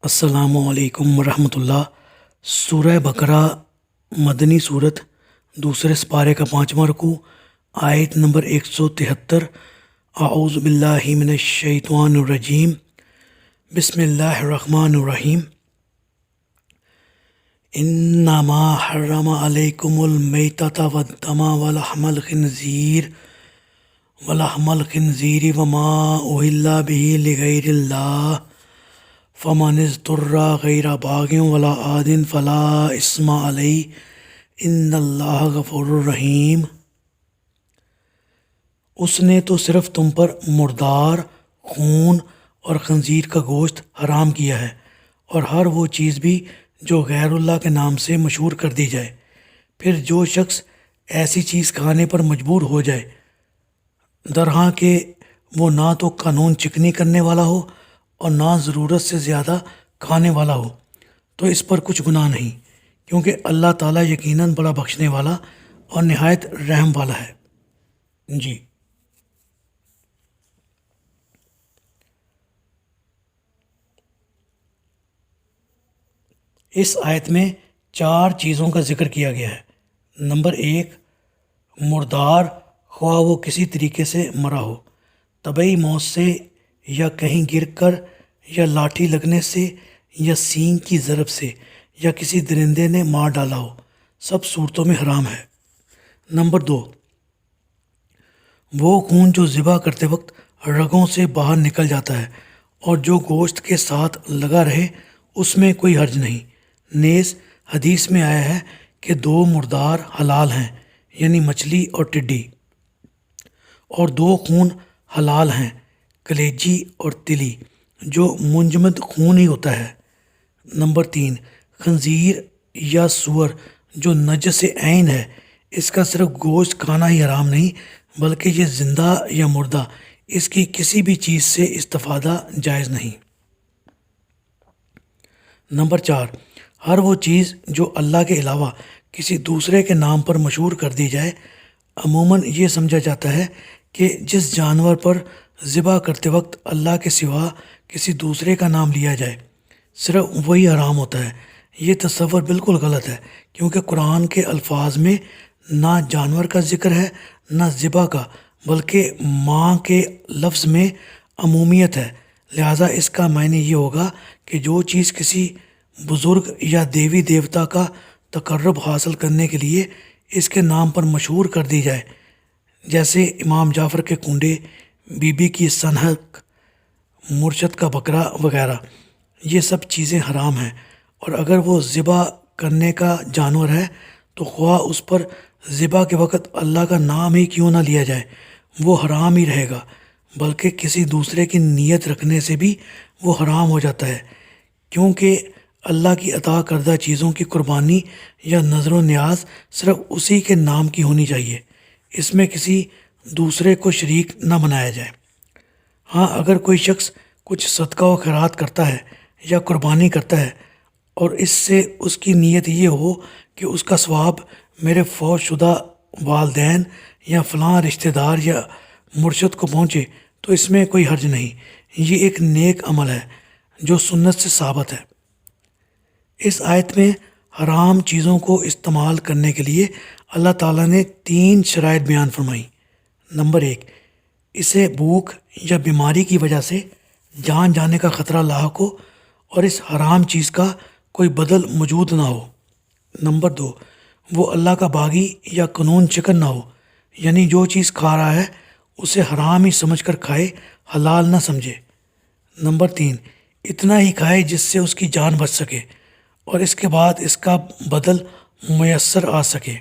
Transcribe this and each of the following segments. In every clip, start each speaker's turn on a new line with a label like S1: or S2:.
S1: السلام علیکم ورحمۃ اللہ۔ سورہ بقرہ مدنی صورت، دوسرے سپارے کا 5واں رکوع، آیت نمبر 173۔ اعوذ باللہ من الشیطان الرجیم، بسم اللہ الرحمن الرحیم۔ انما حرم علیکم المیتۃ والدم ولحم الخنزیر وما اہل بہ لغیر اللہ فمن اضطر غیر باغ ولا عاد فلا اثم علیہ ان اللہ غفور الرحیم۔ اس نے تو صرف تم پر مردار، خون اور خنزیر کا گوشت حرام کیا ہے، اور ہر وہ چیز بھی جو غیر اللہ کے نام سے مشہور کر دی جائے۔ پھر جو شخص ایسی چیز کھانے پر مجبور ہو جائے، درہاں کہ وہ نہ تو قانون چکنی کرنے والا ہو اور نہ ضرورت سے زیادہ کھانے والا ہو، تو اس پر کچھ گناہ نہیں، کیونکہ اللہ تعالیٰ یقیناً بڑا بخشنے والا اور نہایت رحم والا ہے۔ جی، اس آیت میں 4 چیزوں کا ذکر کیا گیا ہے۔ نمبر 1، مردار، خواہ وہ کسی طریقے سے مرا ہو، طبعی موت سے یا کہیں گر کر یا لاٹھی لگنے سے یا سینگ کی ضرب سے یا کسی درندے نے مار ڈالا ہو، سب صورتوں میں حرام ہے۔ نمبر 2، وہ خون جو ذبح کرتے وقت رگوں سے باہر نکل جاتا ہے اور جو گوشت کے ساتھ لگا رہے، اس میں کوئی حرج نہیں۔ نیز حدیث میں آیا ہے کہ 2 مردار حلال ہیں، یعنی مچھلی اور ٹڈی، اور 2 خون حلال ہیں، کلیجی اور تلی، جو منجمد خون ہی ہوتا ہے۔ نمبر 3، خنزیر یا سور جو نجس عین ہے، اس کا صرف گوشت کھانا ہی حرام نہیں، بلکہ یہ زندہ یا مردہ اس کی کسی بھی چیز سے استفادہ جائز نہیں۔ نمبر 4، ہر وہ چیز جو اللہ کے علاوہ کسی دوسرے کے نام پر مشہور کر دی جائے، عموماً یہ سمجھا جاتا ہے کہ جس جانور پر ذبح کرتے وقت اللہ کے سوا کسی دوسرے کا نام لیا جائے، صرف وہی حرام ہوتا ہے۔ یہ تصور بالکل غلط ہے، کیونکہ قرآن کے الفاظ میں نہ جانور کا ذکر ہے نہ ذبح کا، بلکہ ماں کے لفظ میں عمومیت ہے۔ لہٰذا اس کا معنی یہ ہوگا کہ جو چیز کسی بزرگ یا دیوی دیوتا کا تقرب حاصل کرنے کے لیے اس کے نام پر مشہور کر دی جائے، جیسے امام جعفر کے کنڈے، بی بی کی سنہک، مرشد کا بکرا وغیرہ، یہ سب چیزیں حرام ہیں۔ اور اگر وہ ذبح کرنے کا جانور ہے تو خواہ اس پر ذبح کے وقت اللہ کا نام ہی کیوں نہ لیا جائے، وہ حرام ہی رہے گا، بلکہ کسی دوسرے کی نیت رکھنے سے بھی وہ حرام ہو جاتا ہے، کیونکہ اللہ کی عطا کردہ چیزوں کی قربانی یا نظر و نیاز صرف اسی کے نام کی ہونی چاہیے، اس میں کسی دوسرے کو شریک نہ بنایا جائے۔ ہاں، اگر کوئی شخص کچھ صدقہ و خیرات کرتا ہے یا قربانی کرتا ہے اور اس سے اس کی نیت یہ ہو کہ اس کا ثواب میرے فوت شدہ والدین یا فلاں رشتہ دار یا مرشد کو پہنچے، تو اس میں کوئی حرج نہیں۔ یہ ایک نیک عمل ہے جو سنت سے ثابت ہے۔ اس آیت میں حرام چیزوں کو استعمال کرنے کے لیے اللہ تعالیٰ نے 3 شرائط بیان فرمائی۔ نمبر 1، اسے بھوک یا بیماری کی وجہ سے جان جانے کا خطرہ لاحق ہو اور اس حرام چیز کا کوئی بدل موجود نہ ہو۔ نمبر 2، وہ اللہ کا باغی یا قانون چکن نہ ہو، یعنی جو چیز کھا رہا ہے اسے حرام ہی سمجھ کر کھائے، حلال نہ سمجھے۔ نمبر 3، اتنا ہی کھائے جس سے اس کی جان بچ سکے اور اس کے بعد اس کا بدل میسر آ سکے۔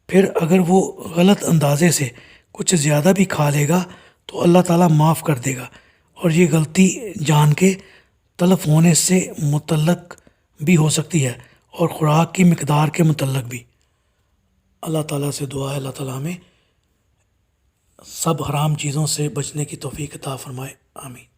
S1: پھر اگر وہ غلط اندازے سے کچھ زیادہ بھی کھا لے گا تو اللہ تعالیٰ معاف کر دے گا، اور یہ غلطی جان کے تلف ہونے سے متعلق بھی ہو سکتی ہے اور خوراک کی مقدار کے متعلق بھی۔ اللہ تعالیٰ سے دعا ہے اللہ تعالیٰ ہمیں سب حرام چیزوں سے بچنے کی توفیق عطا فرمائے، آمین۔